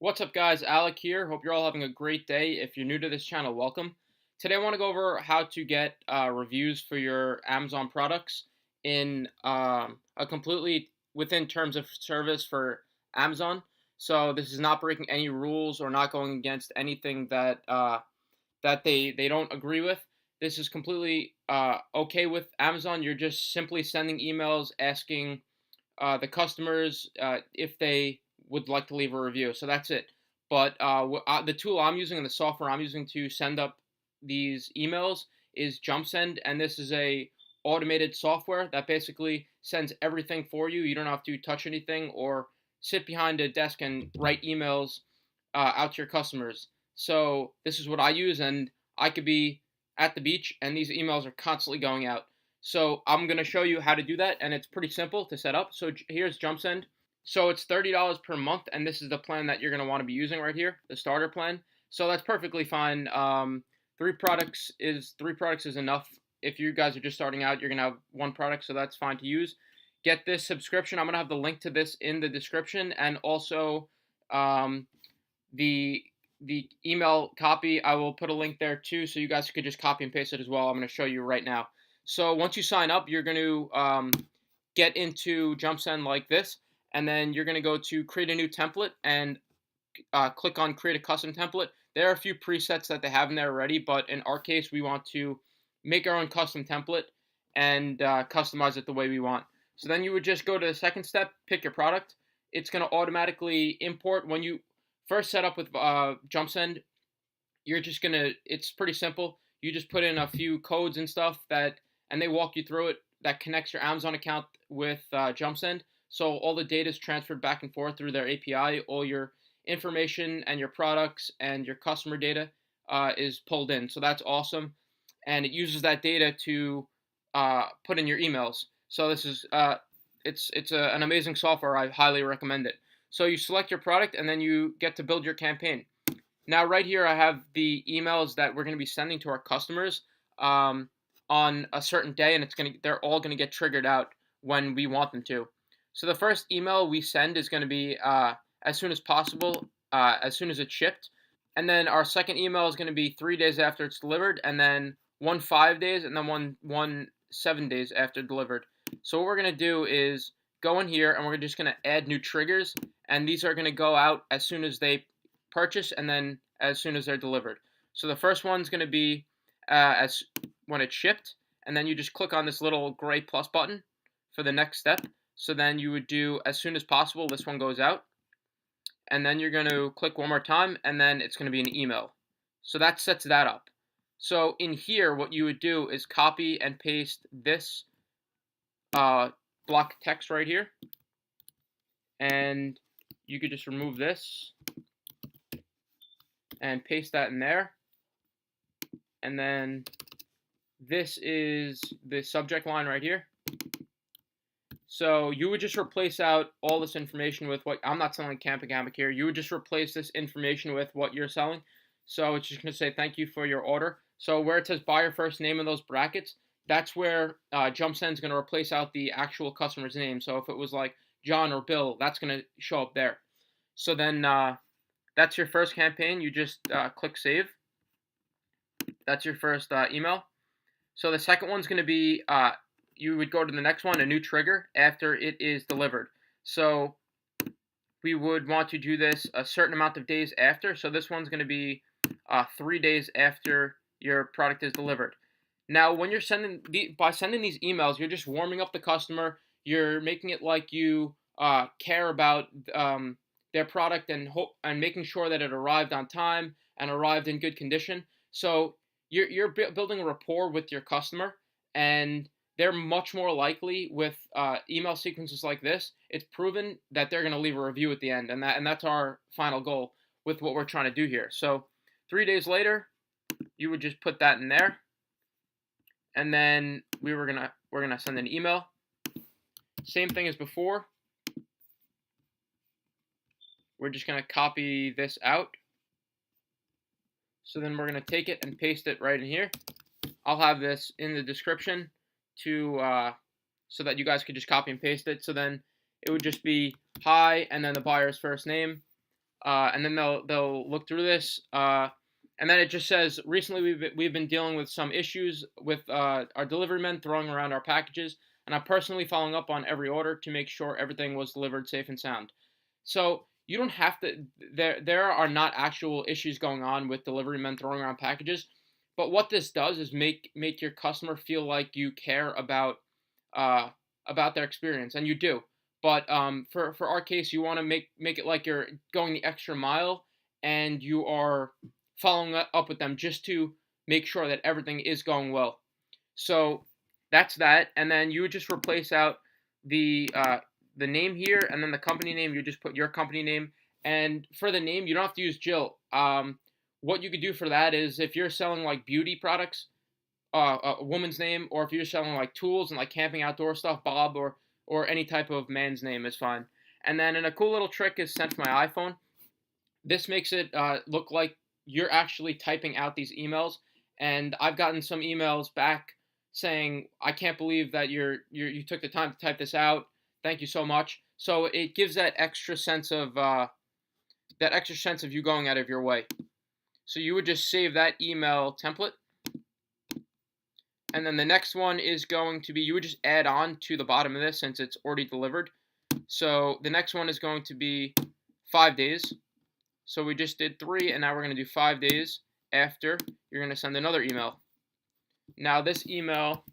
What's up, guys? Alec here. Hope you're all having a great day. If you're new to this channel, welcome. Today I want to go over how to get reviews for your Amazon products in a completely within terms of service for Amazon. So this is not breaking any rules or not going against anything that they don't agree with. This is completely okay with Amazon. You're just simply sending emails asking the customers if they would like to leave a review. So that's it. But the tool I'm using and the software I'm using to send up these emails is JumpSend, and this is a automated software that basically sends everything for you. You don't have to touch anything or sit behind a desk and write emails out to your customers. So this is what I use, and I could be at the beach, and these emails are constantly going out. So I'm going to show you how to do that, and it's pretty simple to set up. So here's JumpSend. So it's $30 per month, and this is the plan that you're going to want to be using right here, the starter plan. So that's perfectly fine. Three products is enough. If you guys are just starting out, you're going to have one product, so that's fine to use. Get this subscription. I'm going to have the link to this in the description, and also um, the email copy. I will put a link there too, so you guys could just copy and paste it as well. I'm going to show you right now. So once you sign up, you're going to get into JumpSend like this, and then you're going to go to create a new template and click on create a custom template. There are a few presets that they have in there already, but in our case, we want to make our own custom template and customize it the way we want. So then you would just go to the second step, pick your product. It's going to automatically import when you first set up with JumpSend. You're just going to, it's pretty simple. You just put in a few codes and stuff and they walk you through it that connects your Amazon account with JumpSend. So all the data is transferred back and forth through their API. All your information and your products and your customer data is pulled in. So that's awesome, and it uses that data to put in your emails. So this is an amazing software. I highly recommend it. So you select your product, and then you get to build your campaign. Now, right here, I have the emails that we're going to be sending to our customers on a certain day, and they're all going to get triggered out when we want them to. So the first email we send is going to be as soon as possible, as soon as it's shipped. And then our second email is going to be 3 days after it's delivered, and then one 5 days, and then one 7 days after delivered. So what we're going to do is go in here, and we're just going to add new triggers, and these are going to go out as soon as they purchase, and then as soon as they're delivered. So the first one's going to be as when it's shipped, and then you just click on this little gray plus button for the next step. So then you would do as soon as possible. This one goes out, and then you're going to click one more time, and then it's going to be an email. So that sets that up. So in here, what you would do is copy and paste this block text right here, and you could just remove this and paste that in there. And then this is the subject line right here. So you would just replace out all this information with what, I'm not selling camping hammock here. You would just replace this information with what you're selling. So it's just going to say thank you for your order. So where it says buyer first name in those brackets, that's where JumpSend is going to replace out the actual customer's name. So if it was like John or Bill, that's going to show up there. So then that's your first campaign. You just click save. That's your first email. So the second one's going to be you would go to the next one, a new trigger, after it is delivered. So we would want to do this a certain amount of days after. So this one's going to be 3 days after your product is delivered. Now, when you're by sending these emails, you're just warming up the customer. You're making it like you care about their product and making sure that it arrived on time and arrived in good condition. So you're building a rapport with your customer, and they're much more likely with email sequences like this. It's proven that they're going to leave a review at the end, and that's our final goal with what we're trying to do here. So 3 days later, you would just put that in there, and then we're gonna send an email. Same thing as before. We're just gonna copy this out. So then we're gonna take it and paste it right in here. I'll have this in the description so that you guys could just copy and paste it. So then it would just be hi, and then the buyer's first name, and then they'll look through this, and then it just says recently we've been dealing with some issues with our delivery men throwing around our packages, and I'm personally following up on every order to make sure everything was delivered safe and sound. So you don't have to. There are not actual issues going on with delivery men throwing around packages, but what this does is make your customer feel like you care uh, about their experience, and you do. But for our case, you want to make it like you're going the extra mile, and you are following up with them just to make sure that everything is going well. So that's that, and then you would just replace out the name here, and then the company name. You just put your company name, and for the name, you don't have to use Jill. What you could do for that is if you're selling like beauty products, a woman's name, or if you're selling like tools and like camping outdoor stuff, Bob, or any type of man's name is fine. And then a cool little trick is sent to my iPhone. This makes it look like you're actually typing out these emails. And I've gotten some emails back saying, "I can't believe that you took the time to type this out. Thank you so much." So it gives that extra sense of you going out of your way. So you would just save that email template. And then the next one is going to be, you would just add on to the bottom of this since it's already delivered. So the next one is going to be 5 days. So we just did 3, and now we're going to do 5 days after. You're going to send another email. Now this email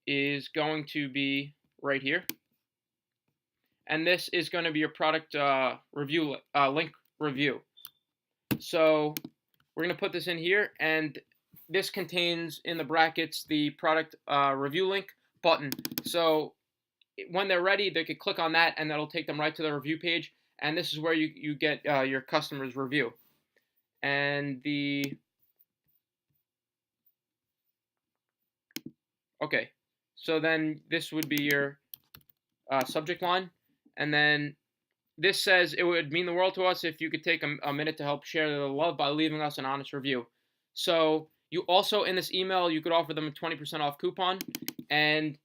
is going to be right here. And this is going to be your product review link review. So we're going to put this in here, and this contains in the brackets the product review link button. So when they're ready, they could click on that, and that'll take them right to the review page. And this is where you get your customer's review. And okay, so then this would be your subject line, and then this says it would mean the world to us if you could take a minute to help share the love by leaving us an honest review. So you also, in this email, you could offer them a 20% off coupon, and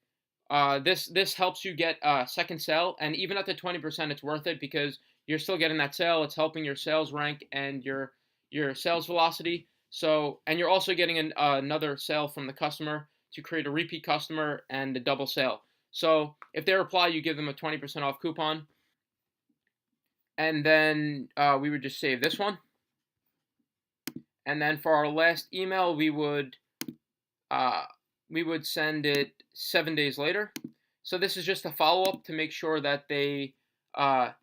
this helps you get a second sale. And even at the 20%, it's worth it because you're still getting that sale. It's helping your sales rank and your sales velocity. So, and you're also getting another sale from the customer to create a repeat customer and a double sale. So if they reply, you give them a 20% off coupon. And then we would just save this one. And then for our last email, we would send it 7 days later. So this is just a follow-up to make sure that they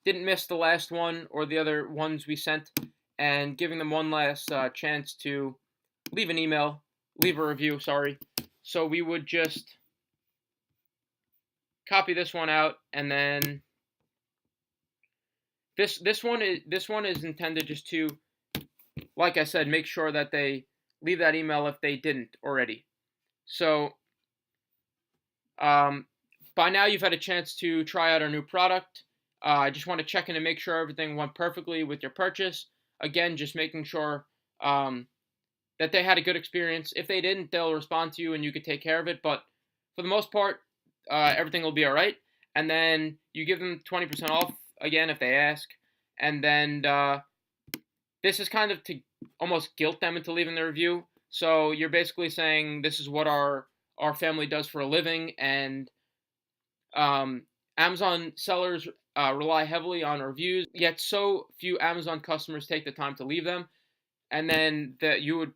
didn't miss the last one or the other ones we sent, and giving them one last chance to leave an email, leave a review, sorry. So we would just copy this one out, and then this one is intended just to, like I said, make sure that they leave that email if they didn't already. So by now you've had a chance to try out our new product. I just want to check in and make sure everything went perfectly with your purchase. Again, just making sure that they had a good experience. If they didn't, they'll respond to you and you could take care of it. But for the most part, everything will be all right. And then you give them 20% off again if they ask. And then this is kind of to almost guilt them into leaving the review. So you're basically saying this is what our family does for a living, and Amazon sellers rely heavily on reviews, yet so few Amazon customers take the time to leave them. And then you would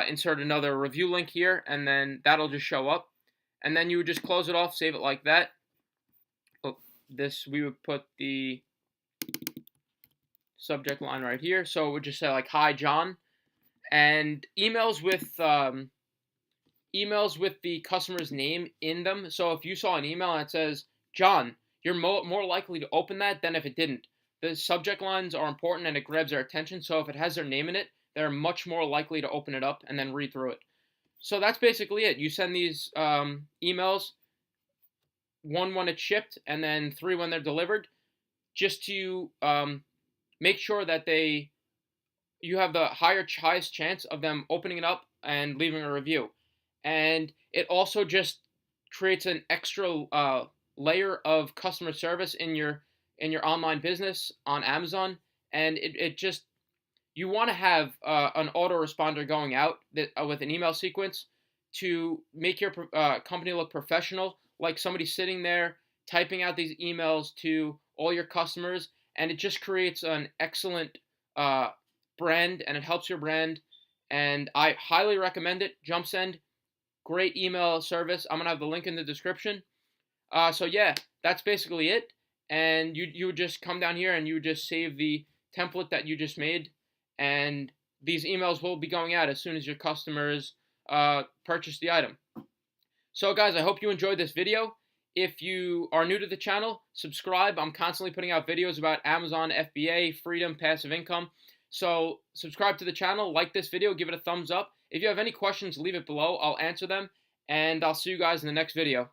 insert another review link here, and then that'll just show up. And then you would just close it off, save it like that. We would put the subject line right here. So it would just say like, "Hi, John." And emails with the customer's name in them. So if you saw an email and it says John, you're more likely to open that than if it didn't. The subject lines are important and it grabs their attention. So if it has their name in it, they're much more likely to open it up and then read through it. So that's basically it. You send these emails, 1 when it's shipped, and then 3 when they're delivered, just to make sure that you have the highest chance of them opening it up and leaving a review. And it also just creates an extra layer of customer service in your in your online business on Amazon, and it just you want to have an autoresponder going out that, with an email sequence to make your company look professional, like somebody sitting there typing out these emails to all your customers, and it just creates an excellent uh, brand, and it helps your brand. And I highly recommend it. JumpSend, great email service. I'm gonna have the link in the description. So yeah, that's basically it. And you would just come down here and you would just save the template that you just made, and these emails will be going out as soon as your customers purchase the item. So guys, I hope you enjoyed this video. If you are new to the channel, subscribe. I'm constantly putting out videos about Amazon FBA, freedom, passive income. So subscribe to the channel, like this video, give it a thumbs up. If you have any questions, leave it below. I'll answer them, and I'll see you guys in the next video.